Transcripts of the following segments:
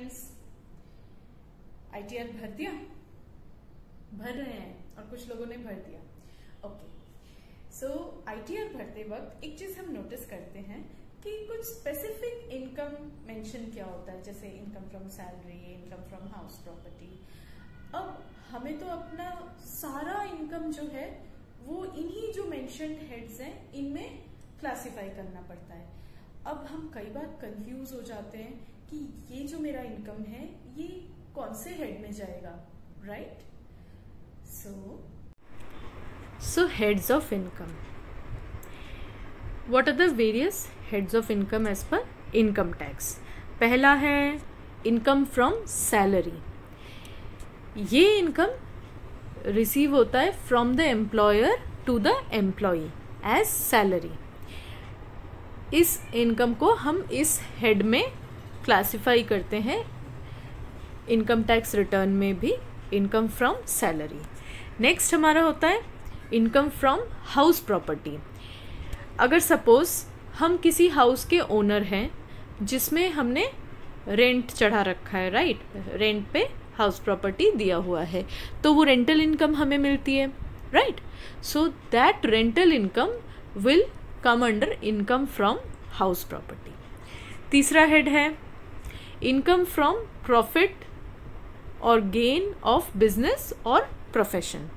Friends, ITR भर दिया? भर रहे हैं और कुछ लोगों ने भर दिया। ओके, सो आईटीआर भरते वक्त एक चीज हम नोटिस करते हैं कि कुछ स्पेसिफिक इनकम मेंशन किया होता है, जैसे income from salary, income from house property. अब हमें तो अपना सारा इनकम जो है वो इन्हीं जो मेंशन्ड हेड्स हैं इनमें क्लासिफाई करना पड़ता है। अब हम कई बार कंफ्यूज हो जाते हैं कि ये जो मेरा इनकम है ये कौन से हेड में जाएगा, right? So heads of income. What are the various heads of income as per income tax? पहला है इनकम फ्रॉम सैलरी। ये इनकम रिसीव होता है from the employer to the employee as salary. इस इनकम को हम इस हेड में क्लासिफाई करते हैं इनकम टैक्स रिटर्न में भी, इनकम फ्रॉम सैलरी। नेक्स्ट हमारा होता है इनकम फ्रॉम हाउस प्रॉपर्टी। अगर सपोज हम किसी हाउस के ओनर हैं जिसमें हमने रेंट चढ़ा रखा है, राइट? रेंट पे हाउस प्रॉपर्टी दिया हुआ है, तो वो रेंटल इनकम हमें मिलती है, right? So that rental income will come under income from house property. तीसरा हेड है इनकम फ्रॉम प्रॉफिट और गेन ऑफ बिजनेस और प्रोफेशन।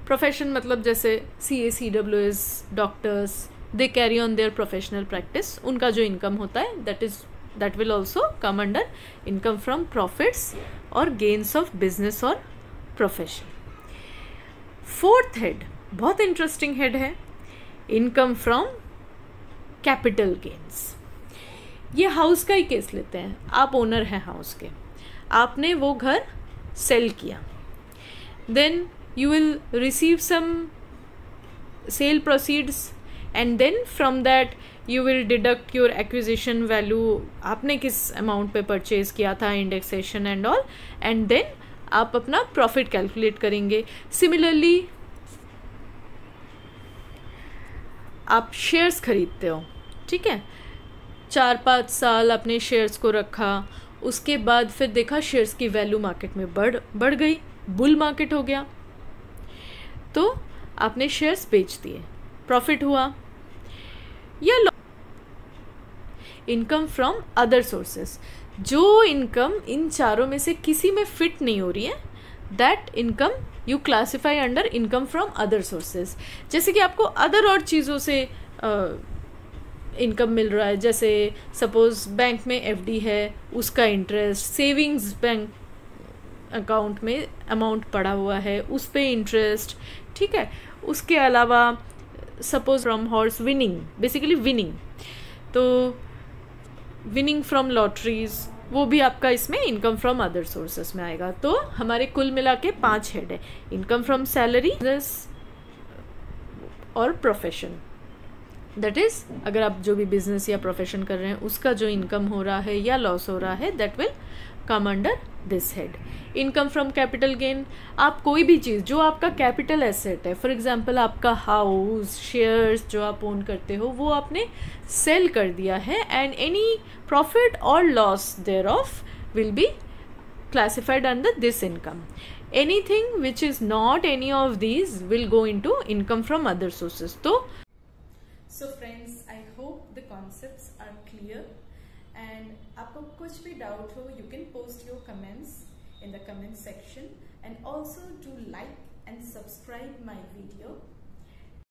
प्रोफेशन मतलब जैसे CA, CWS, doctors, they carry on their professional practice, उनका जो इनकम होता है that will also come under income from profits और गेन्स ऑफ बिजनेस और प्रोफेशन। फोर्थ हेड बहुत इंटरेस्टिंग हेड है, इनकम फ्रॉम कैपिटल गेन्स। ये हाउस का ही केस लेते हैं। आप ओनर हैं हाउस के, आपने वो घर सेल किया, then you will receive some sale proceeds and then from that you will deduct your acquisition value, आपने किस अमाउंट पे परचेज किया था, indexation and all, and then आप अपना प्रॉफिट कैलकुलेट करेंगे। सिमिलरली आप शेयर्स खरीदते हो, ठीक है? 4-5 साल अपने शेयर्स को रखा, उसके बाद फिर देखा शेयर्स की वैल्यू मार्केट में बढ़ गई, बुल मार्केट हो गया, तो आपने शेयर्स बेच दिए, प्रॉफिट हुआ या loss. Income from other sources, जो इनकम इन चारों में से किसी में फिट नहीं हो रही है, that income you classify under income from other sources. जैसे कि आपको अदर और चीज़ों से इनकम मिल रहा है, जैसे सपोज बैंक में FD है, उसका इंटरेस्ट, सेविंग्स बैंक अकाउंट में अमाउंट पड़ा हुआ है, उस पे इंटरेस्ट, ठीक है? उसके अलावा suppose from horse winning, basically winning, तो विनिंग फ्रॉम लॉटरीज, वो भी आपका इसमें इनकम फ्रॉम अदर सोर्सेस में आएगा। तो हमारे कुल मिला के 5 हेड है, इनकम फ्रॉम सैलरी, बिजनेस और प्रोफेशन। दैट इज अगर आप जो भी बिजनेस या प्रोफेशन कर रहे हैं उसका जो इनकम हो रहा है या लॉस हो रहा है, that will come under this head. Income from capital gain, आप कोई भी चीज़ जो आपका कैपिटल एसेट है, फॉर एग्जांपल आपका हाउस, शेयर्स जो आप ओन करते हो, वो आपने सेल कर दिया है, एंड एनी प्रॉफिट और loss there of will be classified under this income. Anything which is not any of these will go into income from other sources. तो so friends, I hope the concepts are clear, and आपको कुछ भी doubt हो, you can post your comments in the comment section, and also do like and subscribe my video